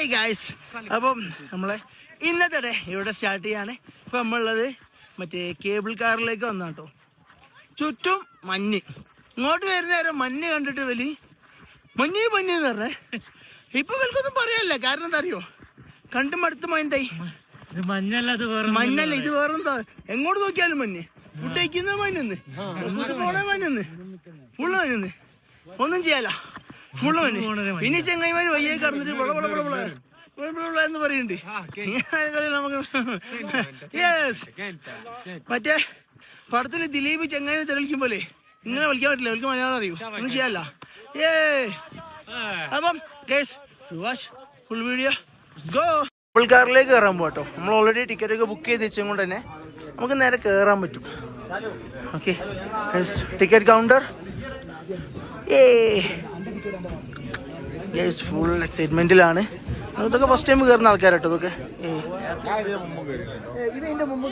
Hey guys, അപ്പം നമ്മളെ ഇന്നത്തെ ഡേ ഇവിടെ സ്റ്റാർട്ട് ചെയ്യാണ്. ഇപ്പം നമ്മളുള്ളത് മറ്റേ കേബിൾ കാറിലേക്ക് വന്നാട്ടോ. ചുറ്റും മഞ്ഞ്, ഇങ്ങോട്ട് വരുന്ന നേരം മഞ്ഞ് കണ്ടിട്ട് മഞ്ഞ് എന്ന് പറഞ്ഞേ. ഇപ്പൊ ഇവർക്കൊന്നും പറയാനില്ല, കാരണം എന്താ അറിയോ, കണ്ടും അടുത്ത് മഞ്ഞായി. മഞ്ഞല്ല, ഇത് വേറെന്താ, എങ്ങോട്ട് നോക്കിയാലും മഞ്ഞ്. ഫുഡ് കഴിക്കുന്ന മഞ്ഞന്ന്, പോണേ മഞ്ഞന്ന്, ഫുള്ള് മഞ്ഞന്ന്, ഒന്നും ചെയ്യാല, ഫുള്ള് മഞ്ഞ്. പിന്നെ ചെങ്ങായിമാര് വയ്യേ കടന്നിട്ട് എന്ന് പറയുന്നുണ്ട്. മറ്റേ പടത്തില് ദിലീപ് ചെങ്ങായിനെ തെളിക്കുമ്പോലെ ഇങ്ങനെ വിളിക്കാൻ പറ്റില്ല, അവർക്ക് മലയാളം അറിയൂ, ഒന്നും ചെയ്യാല്ല. അപ്പം ഫുൾ വീഡിയോ കേബിൾ കാറിലേക്ക് കയറാൻ പോട്ടോ. നമ്മൾ ഓൾറെഡി ടിക്കറ്റ് ഒക്കെ ബുക്ക് ചെയ്ത് വെച്ചും കൊണ്ട് തന്നെ നമുക്ക് നേരെ കയറാൻ പറ്റും. Okay, ticket counter. ഫുൾ എക്സൈറ്റ്മെന്റിലാണ്. ഇതൊക്കെ ഫസ്റ്റ് ടൈം കയറുന്ന ആൾക്കാരട്ടോ ഇതൊക്കെ. ഇതിന്റെ മുമ്പ്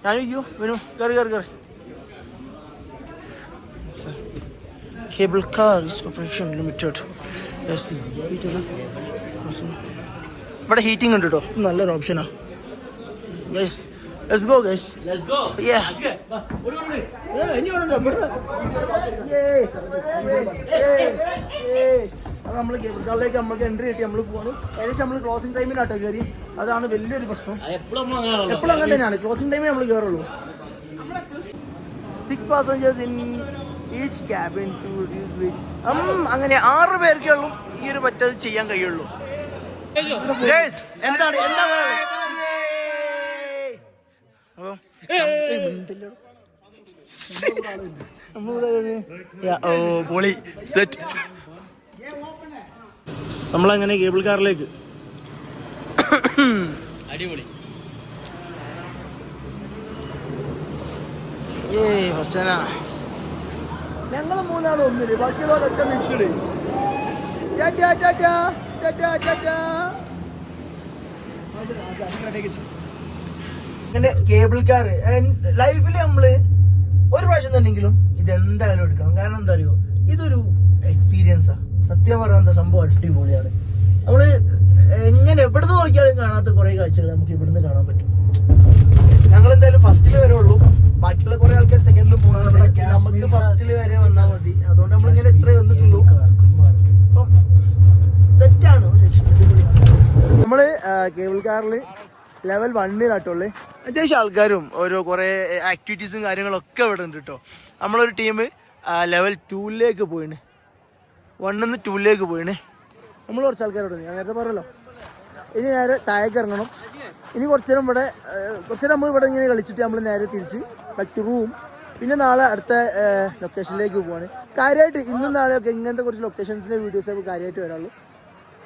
ഞാനിരിക്കൂ, വരൂ, കയറി കയറി കയറി. Cable car operation limited. ഇവിടെ ഹീറ്റിംഗ് ഉണ്ട് കേട്ടോ, നല്ലൊരു ഓപ്ഷനാ. Guys, let's go guys. Let's go. Yeah. നമ്മള് കേബിൾ കാറിലേക്ക് നമുക്ക് എൻട്രി കിട്ടി, നമ്മൾ പോകണം. ഏകദേശം നമ്മൾ ക്ലോസിംഗ് ടൈമിലാട്ടോ കയറി, അതാണ് വലിയൊരു പ്രശ്നം. എപ്പോഴും അങ്ങനെ തന്നെയാണ്, ക്ലോസിംഗ് ടൈമിൽ നമ്മൾ കയറുള്ളൂ. 6 passengers in each cabin to reduce weight. അങ്ങനെ 6 പേർക്കേ ഉള്ളൂ ഈ ഒരു പറ്റത് ചെയ്യാൻ കഴിയുള്ളൂ. എന്താണ് നമ്മളങ്ങനെ കേബിൾ കാറിലേക്ക്. അടിപൊളി. ഞങ്ങള് മൂന്നാളും ഒന്നില്, ബാക്കിയുള്ളവരൊക്കെ മിക്സ്ഡ്. അങ്ങനെ കേബിൾ കാർ ലൈഫിൽ നമ്മള് ഒരു പ്രാവശ്യം തന്നെങ്കിലും ഇതെന്തായാലും എടുക്കണം. കാരണം എന്താ അറിയോ, ഇതൊരു എക്സ്പീരിയൻസാ. സത്യം പറയാത്ത സംഭവം അടിപൊളിയാണ്. നമ്മള് എങ്ങനെ എവിടുന്ന് നോക്കിയാലും കാണാത്ത കുറെ കാഴ്ചകൾ നമുക്ക് ഇവിടുന്ന് കാണാൻ പറ്റും. ഞങ്ങൾ എന്തായാലും ഫസ്റ്റില് വരുള്ളൂ, ബാക്കിയുള്ള കുറെ ആൾക്കാർ സെക്കൻഡിലും പോകണം. നമുക്ക് ഫസ്റ്റില് വരെ വന്നാൽ മതി, അതുകൊണ്ട് നമ്മളിങ്ങനെ ഇത്രേ വന്നിട്ടുള്ളൂ. അപ്പം സെറ്റാണ്. നമ്മള് കേബിൾ കാറിൽ ലെവൽ 1 അത്യാവശ്യം ആൾക്കാരും ഓരോ കുറെ ആക്ടിവിറ്റീസും കാര്യങ്ങളൊക്കെ ഇവിടെ ഉണ്ട് കേട്ടോ. നമ്മളൊരു ടീം ലെവൽ 2 പോയിണ്, 1 - 2 പോയിണ്. നമ്മൾ കുറച്ച് ആൾക്കാരോട് ഞാൻ നേരത്തെ പറഞ്ഞല്ലോ. ഇനി നേരെ താഴേക്ക് ഇറങ്ങണം. ഇനി കുറച്ച് നേരം നമ്മൾ ഇവിടെ ഇങ്ങനെ കളിച്ചിട്ട് നമ്മൾ നേരെ തിരിച്ച് ബാക്ക് ടു റൂം. പിന്നെ നാളെ അടുത്ത ലൊക്കേഷനിലേക്ക് പോവാണ്. കാര്യമായിട്ട് ഇന്നും നാളെയൊക്കെ ഇങ്ങനത്തെ കുറച്ച് ലൊക്കേഷൻസിൻ്റെ വീഡിയോസൊക്കെ കാര്യമായിട്ട് വരാറുള്ളൂ.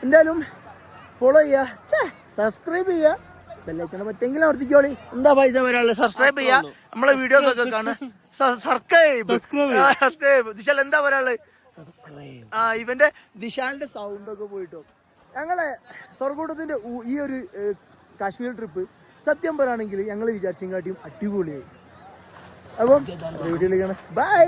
എന്തായാലും ഫോളോ ചെയ്യുക, സബ്സ്ക്രൈബ് ചെയ്യുക, ബെല്ലൈക്കനെ പറ്റെങ്കിലും അവർത്തിക്കോളി. എന്താ പൈസ വരാനുള്ളത്? സബ്സ്ക്രൈബ് ചെയ്യുക, നമ്മളെ വീഡിയോസ് ഒക്കെ കാണാം. സബ്സ്ക്രൈബ്. ദിശാൽ എന്താ പറയാനുള്ളത്? ഇവന്റെ ദിശാലിന്റെ സൗണ്ട് ഒക്കെ പോയിട്ടോ. ഞങ്ങളെ സ്വർഗൂട്ടത്തിന്റെ ഈ ഒരു കാശ്മീർ ട്രിപ്പ് സത്യം പറയുകയാണെങ്കിൽ ഞങ്ങൾ വിചാരിച്ചെങ്കാട്ടിയും അടിപൊളിയായി. അപ്പം വീഡിയോയിലേക്കാണ്. ബൈ.